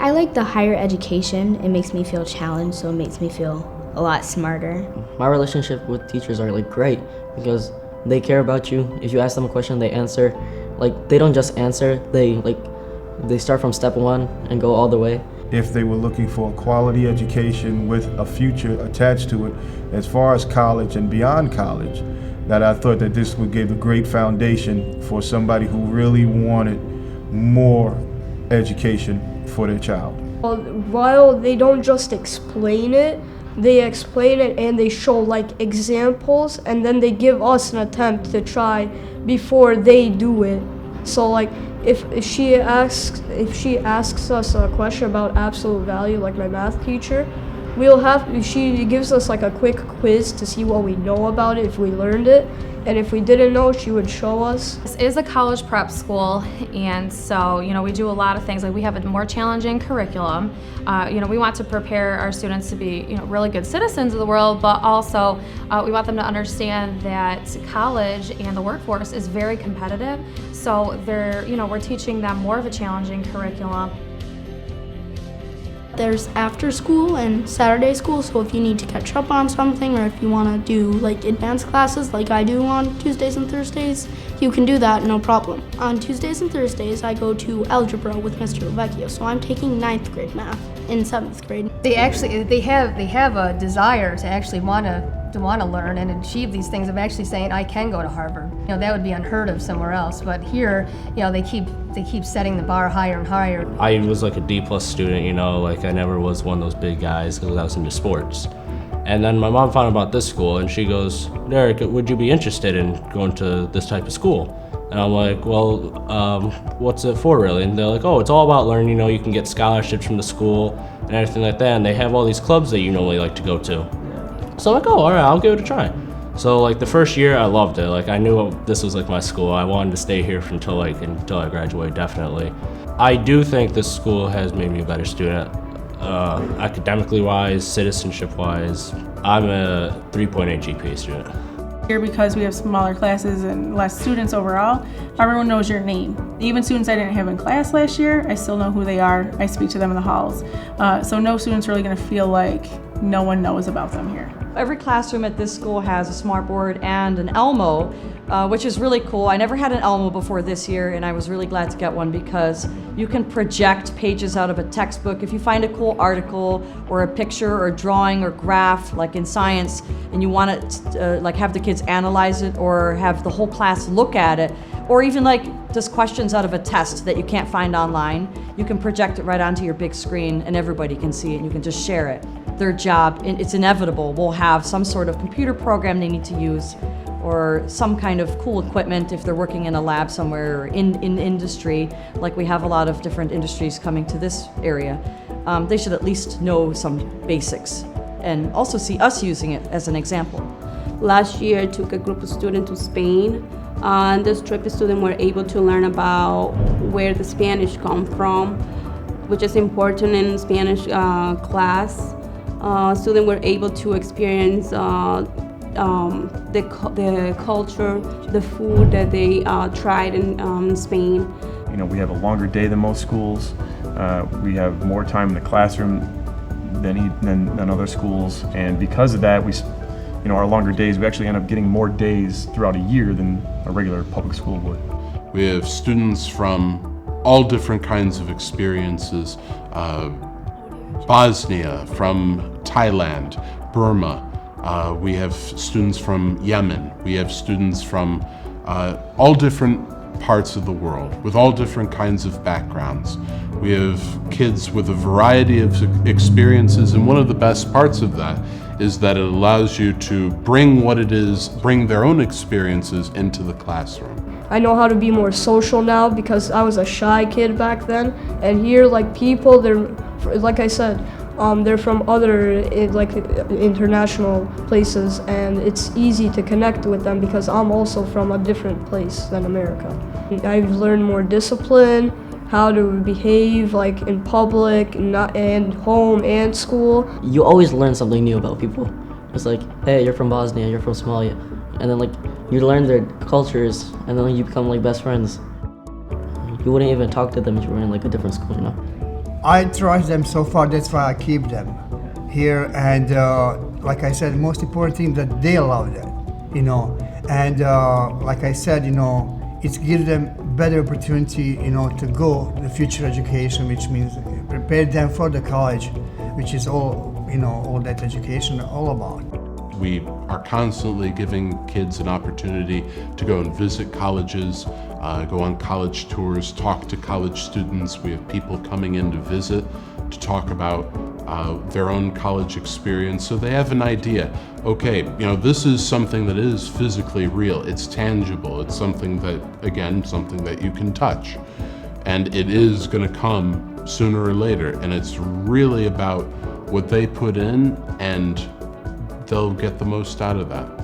I like the higher education. It makes me feel challenged, so it makes me feel a lot smarter. My relationship with teachers are like great because they care about you. If you ask them a question, they answer. Like they don't just answer, they start from step one and go all the way. If they were looking for a quality education with a future attached to it, as far as college and beyond college, that I thought that this would give a great foundation for somebody who really wanted more education for their child. While they don't just explain it, they explain it and they show like examples, and then they give us an attempt to try before they do it. So like if she asks us a question about absolute value, like my math teacher, she gives us like a quick quiz to see what we know about it, if we learned it, and if we didn't know, she would show us. This is a college prep school, and so we do a lot of things. Like we have a more challenging curriculum. We want to prepare our students to be really good citizens of the world, but also we want them to understand that college and the workforce is very competitive. So we're teaching them more of a challenging curriculum. There's after school and Saturday school, so if you need to catch up on something or if you want to do like advanced classes like I do on Tuesdays and Thursdays, you can do that, no problem. On Tuesdays and Thursdays, I go to algebra with Mr. Vecchio, so I'm taking 9th grade math in 7th grade. They have a desire to actually want to learn and achieve these things of actually saying, I can go to Harvard. That would be unheard of somewhere else, but here, they keep setting the bar higher and higher. I was like a D+ student, like I never was one of those big guys because I was into sports. And then my mom found out about this school and she goes, Derek, would you be interested in going to this type of school? And I'm like, well, what's it for really? And they're like, oh, it's all about learning, you can get scholarships from the school and everything like that. And they have all these clubs that you normally like to go to. So I'm like, oh, all right, I'll give it a try. So like the first year I loved it. Like I knew this was like my school. I wanted to stay here until I graduate, definitely. I do think this school has made me a better student. Academically wise, citizenship wise. I'm a 3.8 GPA student. Here because we have smaller classes and less students overall, everyone knows your name. Even students I didn't have in class last year, I still know who they are. I speak to them in the halls. So no student's really gonna feel like no one knows about them here. Every classroom at this school has a smartboard and an Elmo, which is really cool. I never had an Elmo before this year, and I was really glad to get one because you can project pages out of a textbook. If you find a cool article or a picture or a drawing or graph, like in science, and you want to like have the kids analyze it or have the whole class look at it, or even like just questions out of a test that you can't find online, you can project it right onto your big screen and everybody can see it and you can just share it. Their job, it's inevitable, will have some sort of computer program they need to use or some kind of cool equipment if they're working in a lab somewhere or in industry, like we have a lot of different industries coming to this area. They should at least know some basics and also see us using it as an example. Last year I took a group of students to Spain. On this trip, the students were able to learn about where the Spanish come from, which is important in Spanish class. Students were able to experience the culture, the food that they tried in Spain. We have a longer day than most schools. We have more time in the classroom than other schools, and because of that, our longer days, we actually end up getting more days throughout a year than a regular public school would. We have students from all different kinds of experiences. Bosnia, from Thailand, Burma. We have students from Yemen. We have students from all different parts of the world with all different kinds of backgrounds. We have kids with a variety of experiences, and one of the best parts of that is that it allows you to bring their own experiences into the classroom. I know how to be more social now because I was a shy kid back then, and here people, like I said, they're from other international places, and it's easy to connect with them because I'm also from a different place than America. I've learned more discipline, how to behave in public and home and school. You always learn something new about people. It's like, hey, you're from Bosnia, you're from Somalia, and then you learn their cultures, and then you become best friends. You wouldn't even talk to them if you were in a different school, I trust them so far, that's why I keep them here. And like I said, the most important thing that they love that, you know. And like I said, you know, it gives them better opportunity, you know, to go the future education, which means prepare them for the college, which is all, you know, all that education all about. We are constantly giving kids an opportunity to go and visit colleges, go on college tours, talk to college students. We have people coming in to visit to talk about their own college experience, so they have an idea. Okay, you know, this is something that is physically real. It's tangible. It's something that, again, something that you can touch. And it is going to come sooner or later. And it's really about what they put in, and they'll get the most out of that.